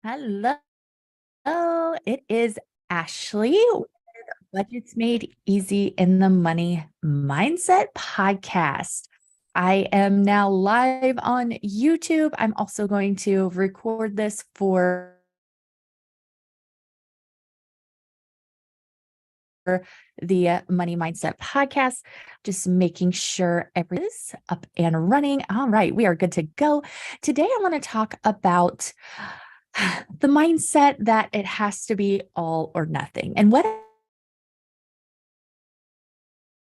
Hello, it is Ashley with Budgets Made Easy in the Money Mindset podcast. I am now live on YouTube. I'm also going to record this for the Money Mindset podcast, just making sure everything is up and running. All right, we are good to go. Today, I want to talk about the mindset that it has to be all or nothing. And what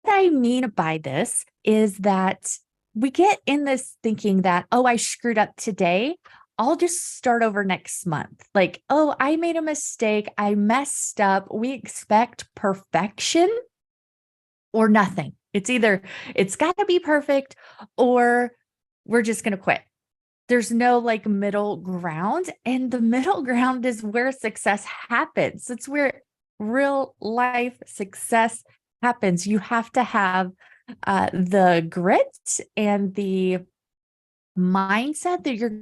I mean by this is that we get in this thinking that, oh, I screwed up today. I'll just start over next month. Like, oh, I made a mistake. I messed up. We expect perfection or nothing. It's either it's got to be perfect or we're just going to quit. There's no like middle ground. And the middle ground is where success happens. It's where real life success happens. You have to have the grit and the mindset that you're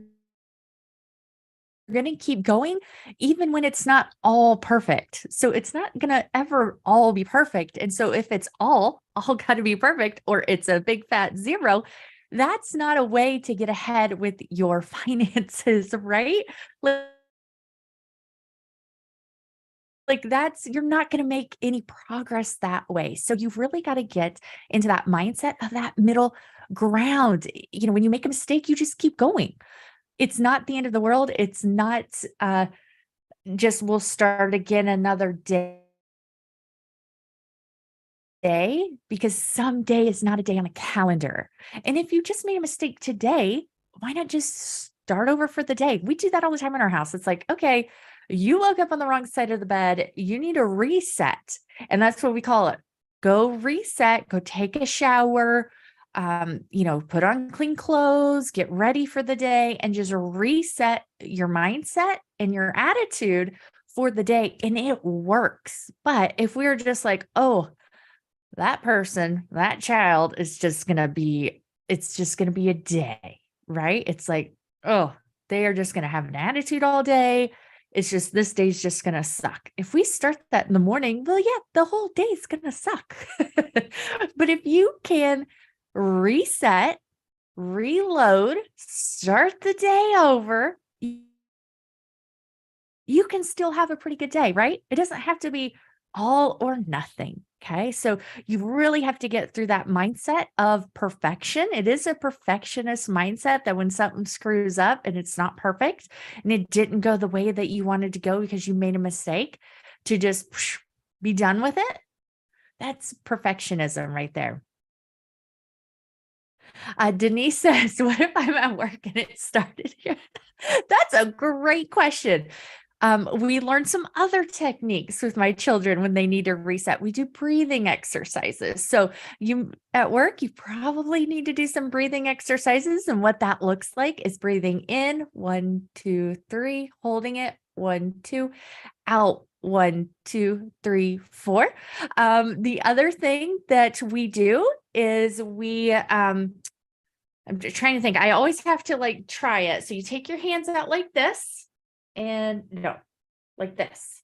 going to keep going, even when it's not all perfect. So it's not going to ever all be perfect. And so if it's all got to be perfect, or it's a big fat zero, that's not a way to get ahead with your finances, right? Like that's, you're not going to make any progress that way. So you've really got to get into that mindset of that middle ground. When you make a mistake, you just keep going. It's not the end of the world. It's not just we'll start again another day, because someday is not a day on a calendar. And if you just made a mistake today, why not just start over for the day? We do that all the time in our house. It's like, okay, you woke up on the wrong side of the bed. You need a reset. And that's what we call it. Go reset, go take a shower, put on clean clothes, get ready for the day, and just reset your mindset and your attitude for the day. And it works. But if we're just like, oh, that person, that child is just going to be, it's just going to be a day, right? It's like, oh, they are just going to have an attitude all day. It's just, this day's just going to suck. If we start that in the morning, well, yeah, the whole day is going to suck. But if you can reset, reload, start the day over, you can still have a pretty good day, right? It doesn't have to be all or nothing. Okay. So you really have to get through that mindset of perfection. It is a perfectionist mindset that when something screws up and it's not perfect and it didn't go the way that you wanted to go because you made a mistake, to just be done with it. That's perfectionism right there. Denise says, what if I'm at work and it started here? That's a great question. We learned some other techniques with my children when they need to reset. We do breathing exercises. So you at work, you probably need to do some breathing exercises. And what that looks like is breathing in 1, 2, 3, holding it 1, 2, out 1, 2, 3, 4. The other thing that we do is I'm just trying to think. I always have to like try it. So you take your hands out like this, and no, like this,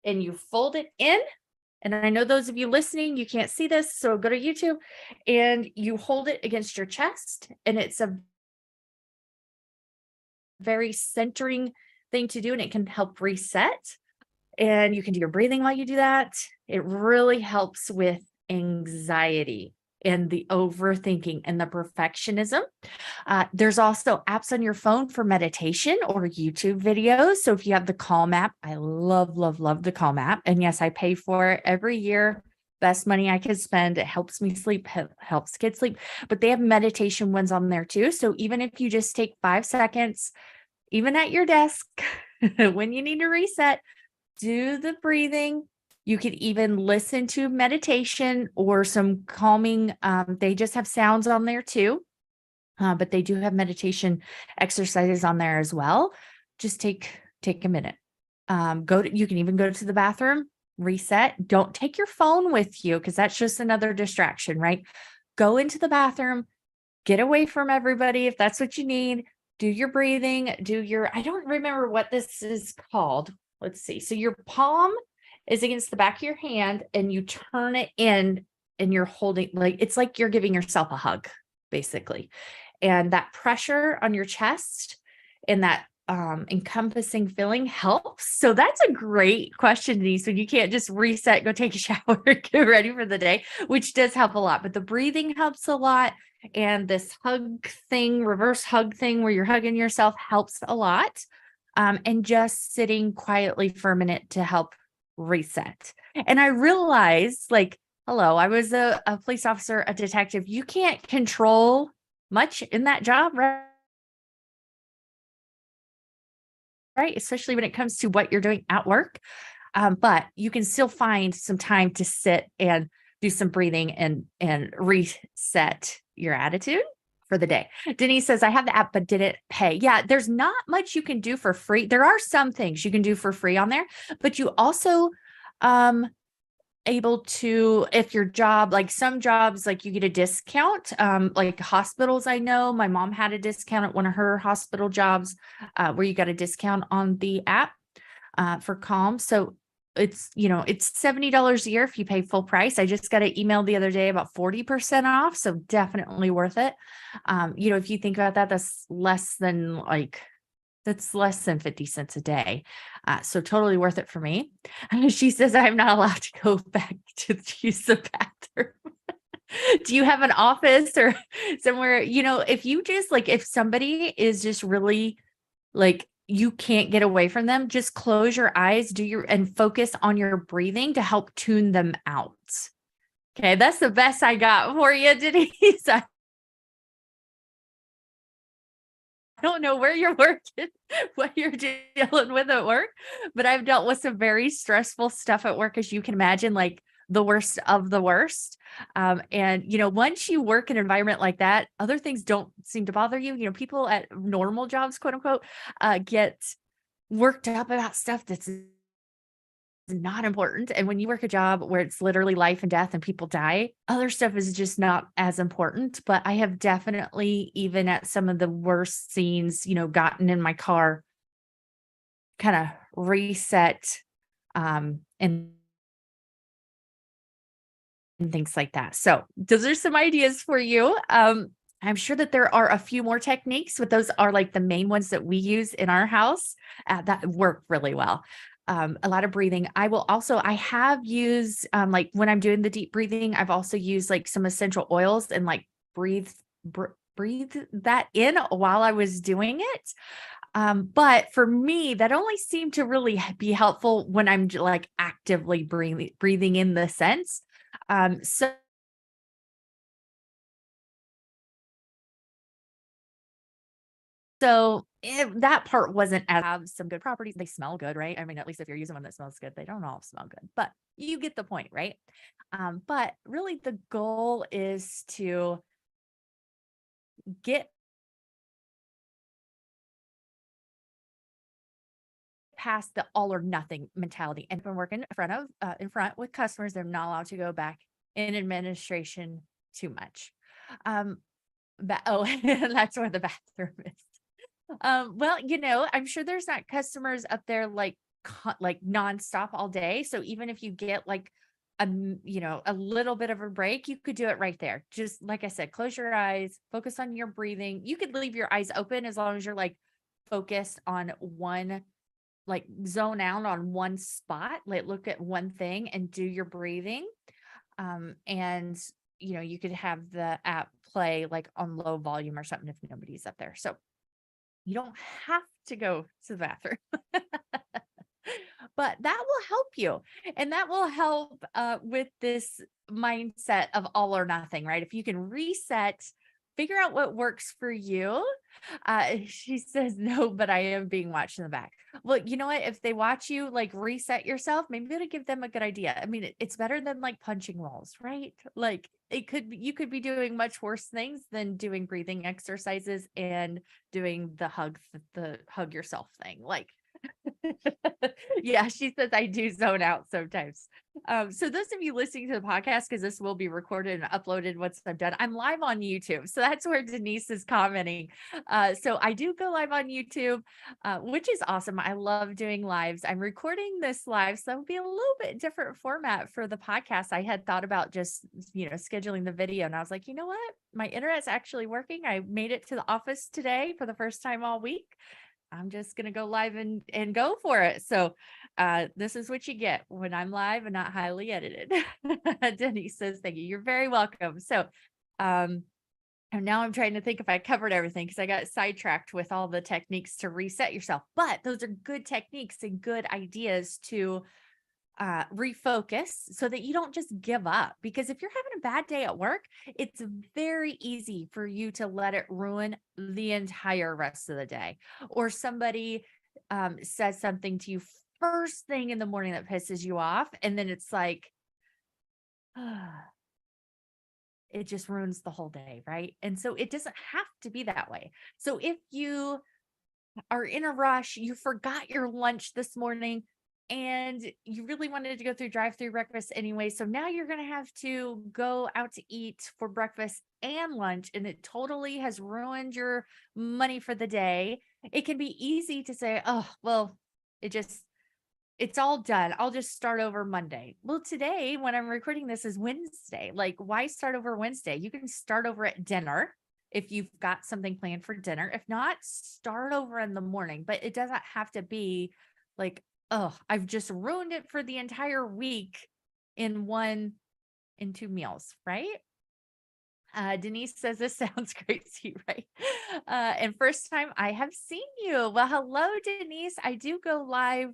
and you fold it in. And I know those of you listening, you can't see this. So go to YouTube and you hold it against your chest. And it's a very centering thing to do, and it can help reset. And you can do your breathing while you do that. It really helps with anxiety and the overthinking and the perfectionism. There's also apps on your phone for meditation or YouTube videos. So if you have the Calm app, I love, love, love the Calm app. And yes, I pay for it every year. Best money I could spend. It helps me sleep, helps kids sleep, but they have meditation ones on there too. So even if you just take 5 seconds, even at your desk, when you need to reset, do the breathing. You could even listen to meditation or some calming. They just have sounds on there too, but they do have meditation exercises on there as well. Just take a minute. You can even go to the bathroom, reset. Don't take your phone with you because that's just another distraction, right? Go into the bathroom, get away from everybody if that's what you need. do your breathing, I don't remember what this is called. Let's see. So your palm is against the back of your hand and you turn it in and you're holding, like, it's like you're giving yourself a hug, basically. And that pressure on your chest and that encompassing feeling helps. So that's a great question, Denise, when you can't just reset, go take a shower, get ready for the day, which does help a lot. But the breathing helps a lot. And this hug thing, reverse hug thing where you're hugging yourself helps a lot. And just sitting quietly for a minute to help reset. And I realized, like, hello, I was a police officer, a detective. You can't control much in that job, right? Right? Especially when it comes to what you're doing at work. But you can still find some time to sit and do some breathing and reset your attitude for the day. Denise says, I have the app, but did it pay? Yeah, there's not much you can do for free. There are some things you can do for free on there, but you also able to, if your job, like some jobs, like you get a discount, like hospitals. I know my mom had a discount at one of her hospital jobs, where you got a discount on the app, for Calm. So it's $70 a year if you pay full price. I just got an email the other day about 40% off. So definitely worth it. If you think about that, that's less than 50 cents a day. So totally worth it for me. She says, I'm not allowed to go back to use the bathroom. Do you have an office or somewhere, if you just like, if somebody is just really like, you can't get away from them, just close your eyes, and focus on your breathing to help tune them out. Okay. That's the best I got for you, Denise. I don't know where you're working, what you're dealing with at work, but I've dealt with some very stressful stuff at work, as you can imagine, like the worst of the worst. And once you work in an environment like that, other things don't seem to bother you. People at normal jobs, quote unquote, get worked up about stuff that's not important. And when you work a job where it's literally life and death and people die, other stuff is just not as important. But I have definitely, even at some of the worst scenes, gotten in my car, kind of reset, and things like that. So those are some ideas for you. I'm sure that there are a few more techniques, but those are like the main ones that we use in our house, that work really well. A lot of breathing. I have used, like when I'm doing the deep breathing, I've also used like some essential oils and like breathe that in while I was doing it. But for me, that only seemed to really be helpful when I'm like actively breathing in the sense. So that part wasn't as have some good properties. They smell good, right? I mean, at least if you're using one that smells good, they don't all smell good, but you get the point, right? But really the goal is to get past the all or nothing mentality. And been working in front with customers, they're not allowed to go back in administration too much. Um, that's where the bathroom is. Well, I'm sure there's not customers up there like like nonstop all day. So even if you get like a little bit of a break, you could do it right there. Just like I said, close your eyes, focus on your breathing. You could leave your eyes open as long as you're like focused on one, like zone out on one spot, like look at one thing and do your breathing. And you could have the app play like on low volume or something if nobody's up there. So you don't have to go to the bathroom, but that will help you. And that will help with this mindset of all or nothing, right? If you can reset, figure out what works for you. She says, no, but I am being watched in the back. Well, you know what? If they watch you like reset yourself, maybe it'll give them a good idea. I mean, it's better than like punching walls, right? Like you could be doing much worse things than doing breathing exercises and doing the hug yourself thing. Like Yeah, she says I do zone out sometimes. So those of you listening to the podcast, because this will be recorded and uploaded once I'm done, I'm live on YouTube. So that's where Denise is commenting. So I do go live on YouTube, which is awesome. I love doing lives. I'm recording this live, so it'll be a little bit different format for the podcast. I had thought about just, scheduling the video, and I was like, you know what? My internet's actually working. I made it to the office today for the first time all week. I'm just going to go live and go for it. So this is what you get when I'm live and not highly edited. Denise says, thank you. You're very welcome. So and now I'm trying to think if I covered everything because I got sidetracked with all the techniques to reset yourself. But those are good techniques and good ideas to refocus so that you don't just give up. Because if you're having a bad day at work, it's very easy for you to let it ruin the entire rest of the day. Or somebody says something to you first thing in the morning that pisses you off. And then it's like, it just ruins the whole day. Right. And so it doesn't have to be that way. So if you are in a rush, you forgot your lunch this morning, and you really wanted to go through drive-through breakfast anyway. So now you're going to have to go out to eat for breakfast and lunch, and it totally has ruined your money for the day. It can be easy to say, oh, well, it's all done. I'll just start over Monday. Well, today, when I'm recording this, is Wednesday. Like, why start over Wednesday? You can start over at dinner if you've got something planned for dinner. If not, start over in the morning. But it doesn't have to be like, oh, I've just ruined it for the entire week in two meals, right? Denise says this sounds crazy, right? And first time I have seen you. Well, hello, Denise. I do go live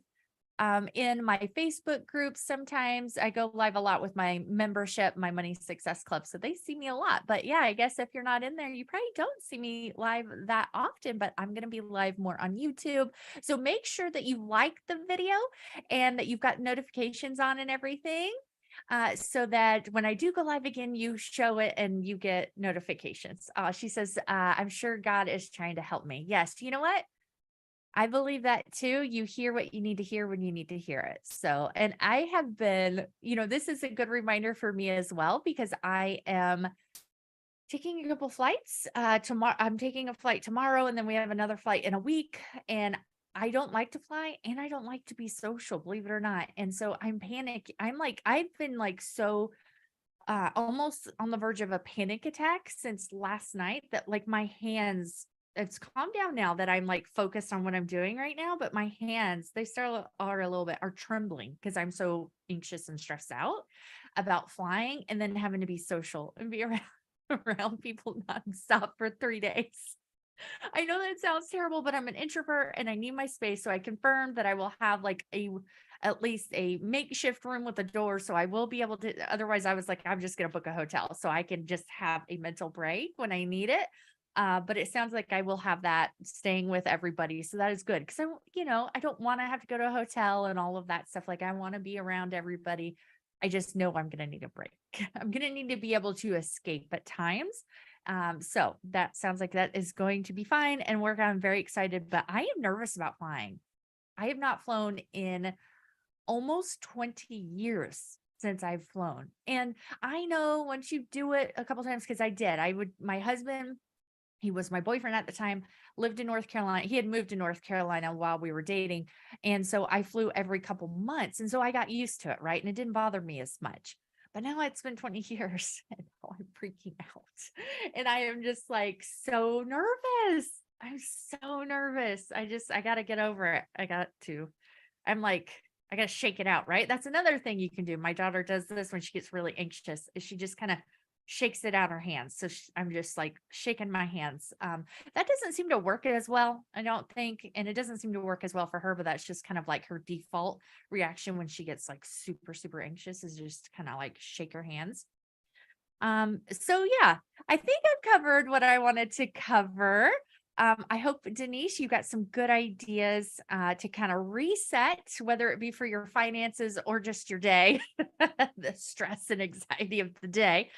in my Facebook group. Sometimes I go live a lot with my membership, my Money Success Club. So they see me a lot. But yeah, I guess if you're not in there, you probably don't see me live that often, but I'm going to be live more on YouTube. So make sure that you like the video and that you've got notifications on and everything. So that when I do go live again, you show it and you get notifications. She says, I'm sure God is trying to help me. Yes. You know what? I believe that too. You hear what you need to hear when you need to hear it. So, and I have been, this is a good reminder for me as well, because I am taking a couple flights tomorrow. I'm taking a flight tomorrow, and then we have another flight in a week. And I don't like to fly, and I don't like to be social, believe it or not. And so I'm panic. I've been like so almost on the verge of a panic attack since last night, that like my hands, it's calmed down now that I'm like focused on what I'm doing right now, but my hands, they still are a little bit are trembling because I'm so anxious and stressed out about flying and then having to be social and be around people nonstop for 3 days. I know that sounds terrible, but I'm an introvert and I need my space. So I confirmed that I will have like at least a makeshift room with a door. So I will be able to, otherwise I was like, I'm just going to book a hotel so I can just have a mental break when I need it. But it sounds like I will have that staying with everybody. So that is good. Cause I don't want to have to go to a hotel and all of that stuff. Like I want to be around everybody. I just know I'm going to need a break. I'm going to need to be able to escape at times. So that sounds like that is going to be fine and work. I'm very excited, but I am nervous about flying. I have not flown in almost 20 years since I've flown. And I know once you do it a couple times, because my husband, he was my boyfriend at the time, lived in North Carolina. He had moved to North Carolina while we were dating. And so I flew every couple months. And so I got used to it, right? And it didn't bother me as much. But now it's been 20 years and now I'm freaking out. And I am just like so nervous. I'm so nervous. I got to get over it. I'm like, I got to shake it out, right? That's another thing you can do. My daughter does this when she gets really anxious, is she just kind of shakes it out her hands. So I'm just like shaking my hands. That doesn't seem to work as well, I don't think. And it doesn't seem to work as well for her, but that's just kind of like her default reaction when she gets like super, super anxious, is just kind of like shake her hands. So yeah, I think I've covered what I wanted to cover. I hope, Denise, you got some good ideas to kind of reset, whether it be for your finances or just your day, the stress and anxiety of the day.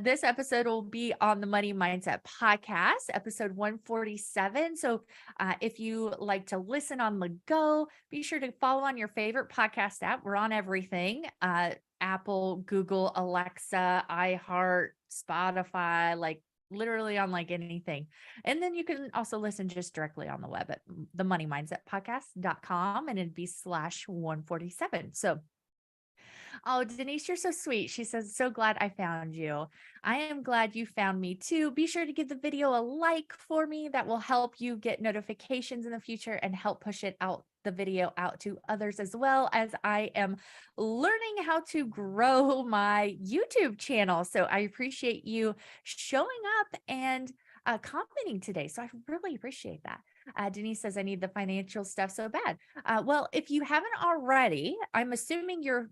This episode will be on the Money Mindset podcast, episode 147. So if you like to listen on the go, be sure to follow on your favorite podcast app. We're on everything. Apple, Google, Alexa, iHeart, Spotify, like literally on like anything. And then you can also listen just directly on the web at themoneymindsetpodcast.com, and it'd be /147. So, oh, Denise, you're so sweet. She says, so glad I found you. I am glad you found me too. Be sure to give the video a like for me. That will help you get notifications in the future and help push it out, the video out to others, as well as I am learning how to grow my YouTube channel. So I appreciate you showing up and commenting today. So I really appreciate that. Denise says, I need the financial stuff so bad. Well, if you haven't already, I'm assuming you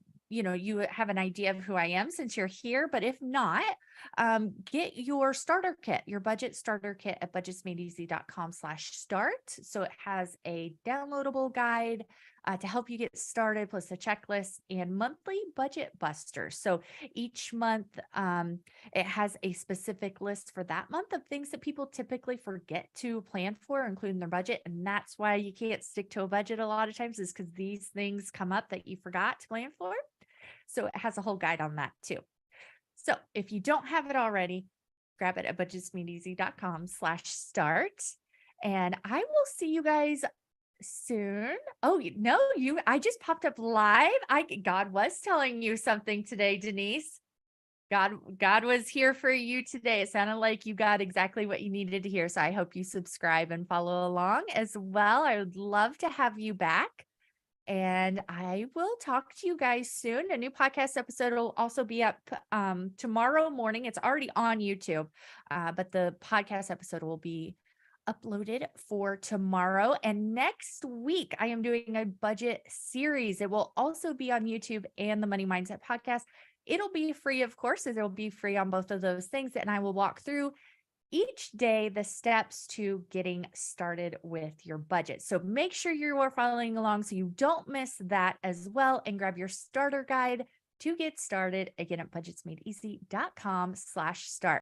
have an idea of who I am since you're here, but if not, get your starter kit, your budget starter kit at budgetsmadeeasy.com/start. So it has a downloadable guide to help you get started, plus a checklist and monthly budget busters. So each month, it has a specific list for that month of things that people typically forget to plan for, including their budget. And that's why you can't stick to a budget a lot of times, is because these things come up that you forgot to plan for. So it has a whole guide on that too. So if you don't have it already, grab it at budgetsmadeeasy.com/start. And I will see you guys soon. Oh, no, I just popped up live. God was telling you something today, Denise. God was here for you today. It sounded like you got exactly what you needed to hear. So I hope you subscribe and follow along as well. I would love to have you back. And I will talk to you guys soon. A new podcast episode will also be up tomorrow morning. It's already on YouTube, but the podcast episode will be uploaded for tomorrow. And next week, I am doing a budget series. It will also be on YouTube and the Money Mindset podcast. It'll be free, of course, as it'll be free on both of those things. And I will walk through each day the steps to getting started with your budget. So make sure you are following along so you don't miss that as well, and grab your starter guide to get started again at budgetsmadeeasy.com/start.